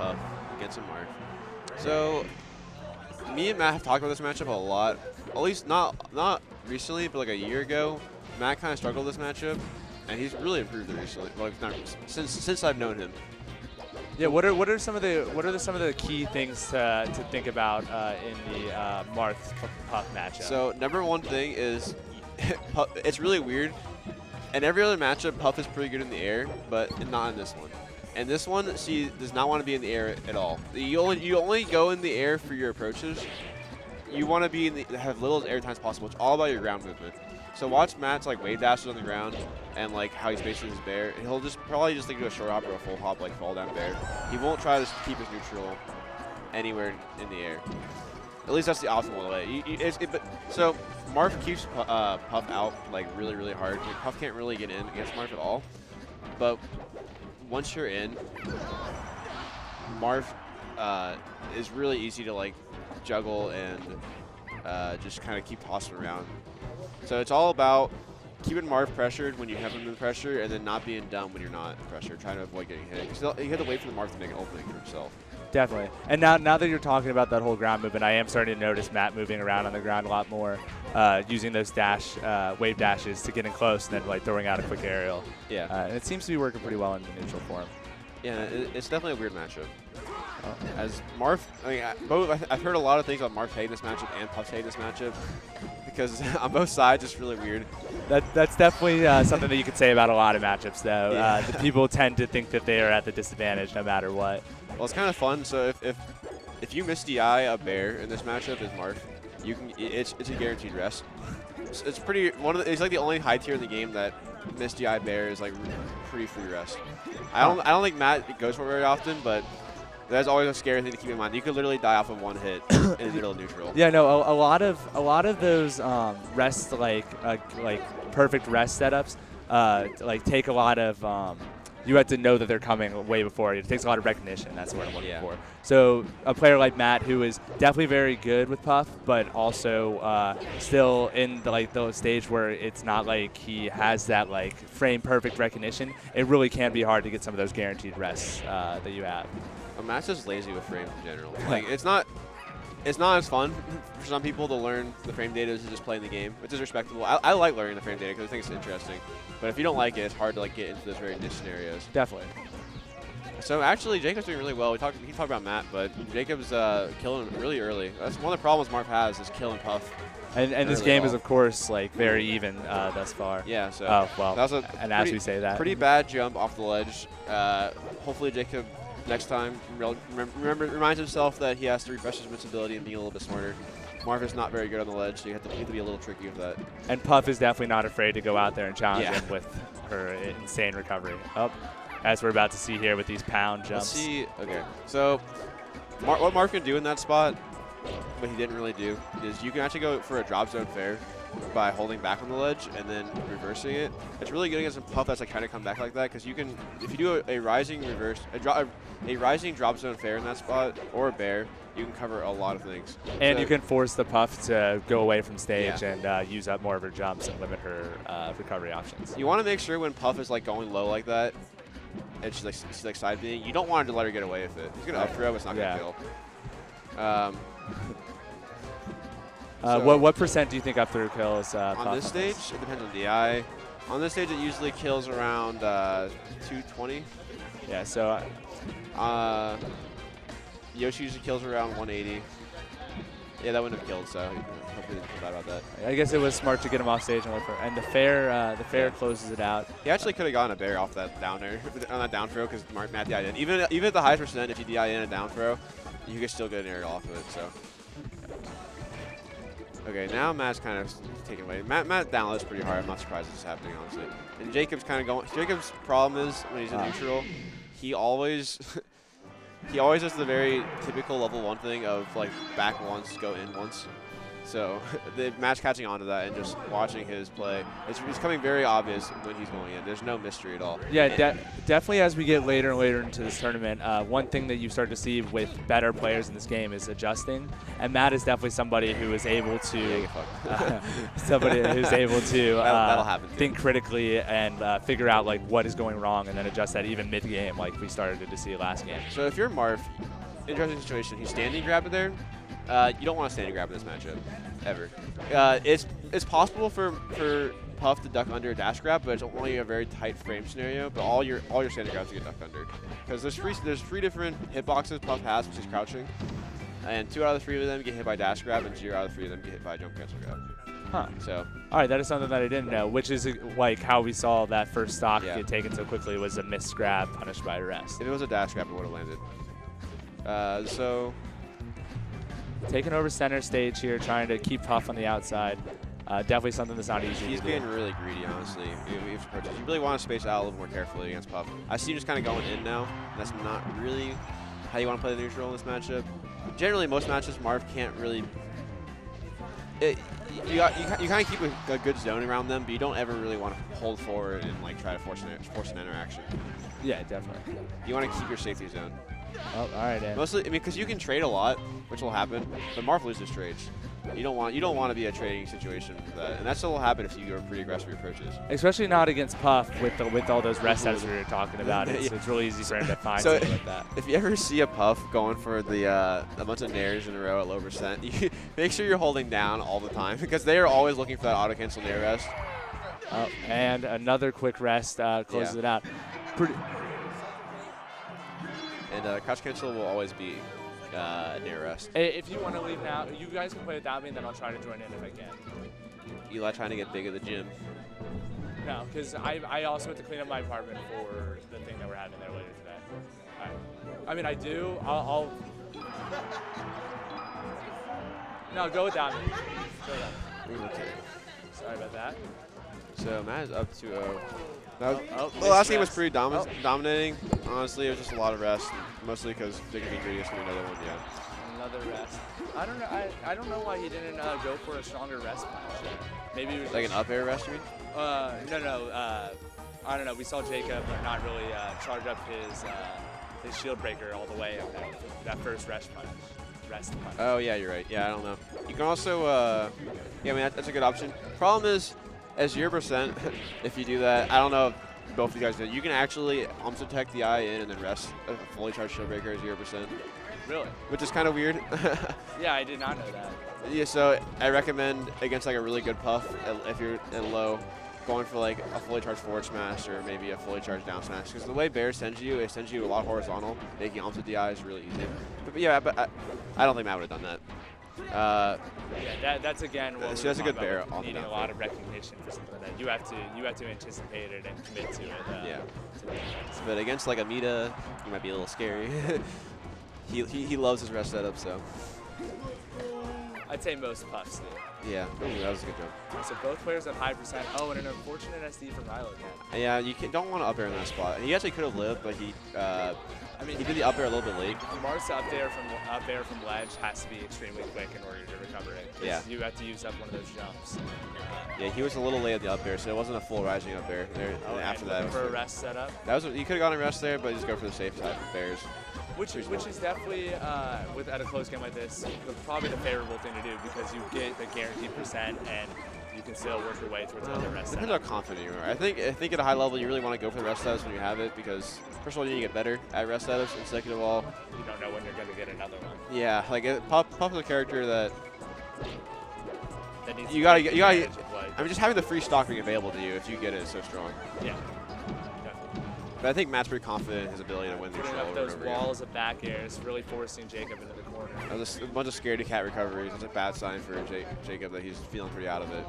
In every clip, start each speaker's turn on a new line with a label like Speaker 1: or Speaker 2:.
Speaker 1: Puff against a Marth. So me and Matt have talked about this matchup a lot. At least not recently, but like a year ago. Matt kind of struggled with this matchup, and he's really improved it recently. Like since I've known him.
Speaker 2: Yeah, what are some of the key things to think about in the Marth Puff matchup?
Speaker 1: So number one thing is it's really weird. In every other matchup, Puff is pretty good in the air, but not in this one. And this one, she does not want to be in the air at all. You only go in the air for your approaches. You want to be have little air time as possible. It's all about your ground movement. So watch Matt's like wave dashes on the ground and like how he's basically his bair. He'll probably just like do a short hop or a full hop, like fall down bair. He won't try to keep his neutral anywhere in the air. At least that's the optimal way. So Marth keeps Puff out like really, really hard. Like, Puff can't really get in against Marth at all. But once you're in, Marth is really easy to like juggle and just kind of keep tossing around. So it's all about keeping Marth pressured when you have him in pressure, and then not being dumb when you're not pressured, trying to avoid getting hit. You have to wait for the Marth to make an opening for himself.
Speaker 2: Definitely. And now that you're talking about that whole ground movement, I am starting to notice Matt moving around on the ground a lot more, using those wave dashes to get in close and then like throwing out a quick aerial.
Speaker 1: Yeah.
Speaker 2: And it seems to be working pretty well in the neutral form.
Speaker 1: Yeah, it's definitely a weird matchup. As Marth, I've heard a lot of things about Marth hating this matchup and Puff hating this matchup because on both sides it's really weird.
Speaker 2: That's definitely something that you could say about a lot of matchups, though.
Speaker 1: Yeah.
Speaker 2: The people tend to think that they are at the disadvantage no matter what.
Speaker 1: Well, it's kind of fun. So if you miss DI a bair in this matchup as Marth, you can it's a guaranteed rest. It's pretty it's like the only high tier in the game that miss DI bair is like pretty free rest. I don't think Matt goes for it very often, but that's always a scary thing to keep in mind. You could literally die off of one hit in the middle of neutral.
Speaker 2: Yeah, no, a lot of those rest like perfect rest setups like take a lot of you have to know that they're coming way before. It takes a lot of recognition. That's what I'm looking for. So a player like Matt, who is definitely very good with Puff, but also still in the stage where it's not like he has that like frame perfect recognition. It really can be hard to get some of those guaranteed rests that you have.
Speaker 1: Matt's just lazy with frames in general. Like it's not as fun for some people to learn the frame data as to just playing the game, which is respectable. I like learning the frame data because I think it's interesting. But if you don't like it, it's hard to like get into those very niche scenarios.
Speaker 2: Definitely.
Speaker 1: So actually, Jacob's doing really well. He talked about Matt, but Jacob's killing him really early. That's one of the problems Marth has is killing Puff.
Speaker 2: And this game is, of course, like very even thus far.
Speaker 1: Yeah. So
Speaker 2: well.
Speaker 1: That was
Speaker 2: as we say that,
Speaker 1: pretty bad jump off the ledge. Hopefully, Jacob next time reminds himself that he has to refresh his invincibility and be a little bit smarter. Marth is not very good on the ledge, so you have to be a little tricky with that.
Speaker 2: And Puff is definitely not afraid to go out there and challenge him with her insane recovery. As we're about to see here with these pound jumps.
Speaker 1: Let's see. Okay. So what Marth can do in that spot, what he didn't really do, is you can actually go for a drop zone fair by holding back on the ledge and then reversing it. It's really good against a Puff that's like kind of come back like that, because you can, if you do a rising reverse, a rising drop zone fair in that spot or a bair, you can cover a lot of things.
Speaker 2: And so you can force the Puff to go away from stage and use up more of her jumps and limit her recovery options.
Speaker 1: You want to make sure when Puff is like going low like that, and she's like side being, you don't want to let her get away with it. He's gonna up throw, but it's not gonna kill. So
Speaker 2: what percent do you think up through kills?
Speaker 1: On this stage, it depends on DI. On this stage, it usually kills around 220.
Speaker 2: Yeah, so
Speaker 1: Yoshi usually kills around 180. Yeah, that wouldn't have killed, so hopefully didn't feel bad about that.
Speaker 2: I guess it was smart to get him off stage and the fair closes it out.
Speaker 1: He actually could have gotten a bair off that down air on that down throw because Matt DI'd in. Even at the highest percent, if you DI in a down throw, you could still get an aerial off of it. So. Okay, now Matt's kind of taking away. Matt down lows pretty hard. I'm not surprised this is happening, honestly. And Jacob's kind of going. Jacob's problem is when he's in neutral, he always does the very typical level 1 thing of like back once, go in once. So the match catching on to that and just watching his play, it's becoming very obvious when he's going in. There's no mystery at all.
Speaker 2: Yeah, definitely as we get later and later into this tournament, one thing that you start to see with better players in this game is adjusting. And Matt is definitely somebody who is able to
Speaker 1: that'll happen
Speaker 2: think critically and figure out like what is going wrong and then adjust that even mid-game like we started to see last game.
Speaker 1: So if you're Marth, interesting situation, he's standing grab it there. You don't want to standing grab in this matchup, ever. It's possible for Puff to duck under a dash grab, but it's only a very tight frame scenario. But all your standing grabs get ducked under, because there's three different hitboxes Puff has, which is crouching, and 2 out of the 3 of them get hit by dash grab, and 0 out of the 3 of them get hit by jump cancel grab.
Speaker 2: Huh.
Speaker 1: So.
Speaker 2: All right, that is something that I didn't know, which is like how we saw that first stock get taken so quickly was a missed grab punished by arrest.
Speaker 1: If it was a dash grab, it would have landed. So.
Speaker 2: Taking over center stage here, trying to keep Puff on the outside. Definitely something that's not easy.
Speaker 1: He's getting really greedy, honestly. You really want to space out a little more carefully against Puff. I see him just kind of going in now. That's not really how you want to play the neutral in this matchup. Generally, most matches, Marth can't really. You kind of keep a good zone around them, but you don't ever really want to hold forward and like try to force an interaction.
Speaker 2: Yeah, definitely.
Speaker 1: You want to keep your safety zone.
Speaker 2: Oh, all right, Dan.
Speaker 1: Mostly, I mean, because you can trade a lot, which will happen, but Marth loses trades. You don't want to be a trading situation for that, and that's what will happen if you go pretty aggressive approaches.
Speaker 2: Especially not against Puff with all those rest setups we were talking about. It's really easy for him to find something like that.
Speaker 1: If you ever see a Puff going for a bunch of nairs in a row at low percent, you make sure you're holding down all the time because they are always looking for that auto cancel nair rest.
Speaker 2: Oh, and another quick rest closes it out.
Speaker 1: And crouch cancel will always be near rest.
Speaker 2: If you want to leave now, you guys can play without me, and then I'll try to join in if I can.
Speaker 1: Eli trying to get big at the gym.
Speaker 2: No, because I also have to clean up my apartment for the thing that we're having there later today. All right. I mean, I do. I'll no, go without me. Go without me.
Speaker 1: Okay.
Speaker 2: Sorry about that.
Speaker 1: So Matt is up 2-0. The
Speaker 2: Missed
Speaker 1: last game was
Speaker 2: rest.
Speaker 1: pretty dominating. Honestly, it was just a lot of rest, mostly because Jacob being greedy is going to be another one. Yeah.
Speaker 2: Another rest. I don't know. I don't know why he didn't go for a stronger rest punch. Maybe it was
Speaker 1: Like an up air rest, you mean?
Speaker 2: No. I don't know. We saw Jacob not really charge up his shield breaker all the way in that first rest punch.
Speaker 1: Oh yeah, you're right. Yeah, I don't know. You can also, yeah, I mean that's a good option. Problem is, as 0%, if you do that, I don't know if both of you guys know, you can actually detect the eye in and then rest a fully charged shield breaker at 0%.
Speaker 2: Really?
Speaker 1: Which is kind of weird.
Speaker 2: Yeah, I did not know that.
Speaker 1: Yeah, so I recommend against like a really good Puff, if you're at low, going for like a fully charged forward smash or maybe a fully charged down smash. Because the way Bear sends you, it sends you a lot horizontal, making DI is really easy. But yeah, I don't think Matt would have done that.
Speaker 2: Yeah, that's again what
Speaker 1: so that's a good Bear on
Speaker 2: needing a lot of recognition for something like that. You have to anticipate it and commit to it.
Speaker 1: Yeah. But against like Amita, he might be a little scary. he loves his rest setup, so.
Speaker 2: I'd say most Puffs do.
Speaker 1: Yeah, ooh, that was a good jump.
Speaker 2: So both players have high percent. Oh, and an unfortunate SD from Rylo Ken.
Speaker 1: Yeah, you don't want to up air in that spot. He actually could have lived, but he did the up air a little bit late.
Speaker 2: Marth's up air from ledge has to be extremely quick in order to recover it.
Speaker 1: Yeah.
Speaker 2: You have to use up one of those jumps.
Speaker 1: Yeah, he was a little late at the up air, so it wasn't a full rising up air. After that,
Speaker 2: for a rest setup.
Speaker 1: You could have gotten a rest there, but just go for the safe side for Bears.
Speaker 2: Which is definitely, at a close game like this, probably the favorable thing to do because you get the guaranteed percent and you can still work your way towards another rest
Speaker 1: setup. Depends how confident you are. I think at a high level, you really want to go for the rest setups when you have it because, first of all, you need to get better at rest setups, and second of all,
Speaker 2: you don't know when you're going to get another one.
Speaker 1: Yeah, like Puff is a character that
Speaker 2: needs
Speaker 1: you gotta. I mean, just having the free stock being available to you if you get it is so strong.
Speaker 2: Yeah.
Speaker 1: But I think Matt's pretty confident in his ability to win the show.
Speaker 2: Putting up those walls of back airs, really forcing Jacob into the corner.
Speaker 1: A bunch of scaredy cat recoveries. It's a bad sign for Jacob that he's feeling pretty out of it.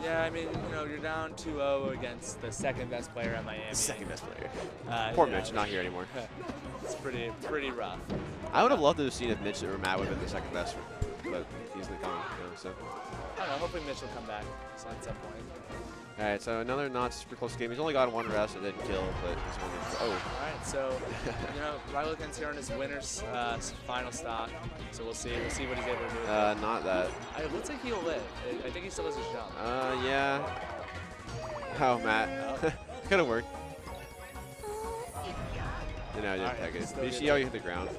Speaker 2: Yeah, I mean, you're down 2-0 against the second best player at Miami.
Speaker 1: Second best player. Poor Mitch, not here anymore.
Speaker 2: It's pretty rough.
Speaker 1: I would have loved to have seen if Mitch or Matt would have been the second best, but he's gone. So.
Speaker 2: I don't know. Hopefully Mitch will come back at some point.
Speaker 1: All right, so another not super close game. He's only got one rest and didn't kill, but this one is, oh.
Speaker 2: All right, so Rylo Ken's here on his winner's final stock. So we'll see what he's able to do. With
Speaker 1: Not that.
Speaker 2: it looks like he'll live. I think he still has his jump.
Speaker 1: Yeah. Oh, Matt.
Speaker 2: Oh.
Speaker 1: Could have worked. You know, I didn't
Speaker 2: All right,
Speaker 1: tag it.
Speaker 2: still
Speaker 1: Did you
Speaker 2: good.
Speaker 1: see how you hit the ground?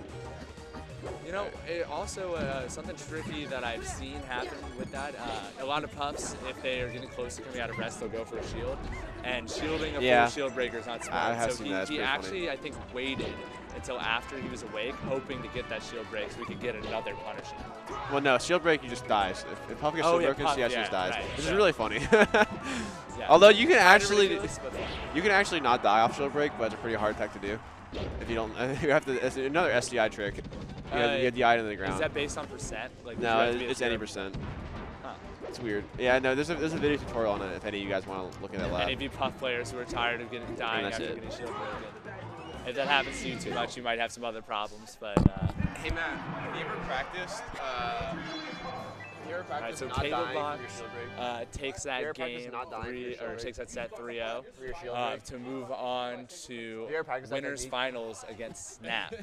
Speaker 2: It also something tricky that I've seen happen with that. A lot of puffs, if they are getting close to coming out of rest, they'll go for a shield. And shielding a
Speaker 1: Yeah.
Speaker 2: full shield breaker is not
Speaker 1: I
Speaker 2: smart.
Speaker 1: have
Speaker 2: So
Speaker 1: seen that. It's
Speaker 2: he
Speaker 1: pretty
Speaker 2: actually,
Speaker 1: funny.
Speaker 2: I think, waited until after he was awake, hoping to get that shield break so we could get another punishment.
Speaker 1: Well, no, shield break, you just dies. If Puff gets shield broken,
Speaker 2: Puff,
Speaker 1: she just dies.
Speaker 2: right,
Speaker 1: Which
Speaker 2: so-
Speaker 1: is really funny.
Speaker 2: Yeah.
Speaker 1: Although you can
Speaker 2: Kinda
Speaker 1: actually,
Speaker 2: ridiculous, but fun.
Speaker 1: you can actually not die off shield break, but it's a pretty hard tech to do. If you don't, you have to. It's another SDI trick. You get the item in the ground.
Speaker 2: Is that based on percent? Like,
Speaker 1: No,
Speaker 2: does it have to be a
Speaker 1: it's
Speaker 2: zero?
Speaker 1: any percent.
Speaker 2: Huh.
Speaker 1: It's weird. Yeah, no, there's a video tutorial on it if any of you guys want to look at that lab.
Speaker 2: Any of you puff players who are tired of dying
Speaker 1: that's
Speaker 2: after
Speaker 1: it.
Speaker 2: getting shield broken. If that happens to you too much, you might have some other problems. But
Speaker 1: Hey Matt, have you ever practiced?
Speaker 2: all right, so Cablebox takes that
Speaker 1: ever practiced
Speaker 2: game
Speaker 1: not dying for your shield break?
Speaker 2: takes that set 3-0
Speaker 1: For your shield break?
Speaker 2: to move on to
Speaker 1: you ever practiced that
Speaker 2: winners
Speaker 1: technique?
Speaker 2: finals against Snap.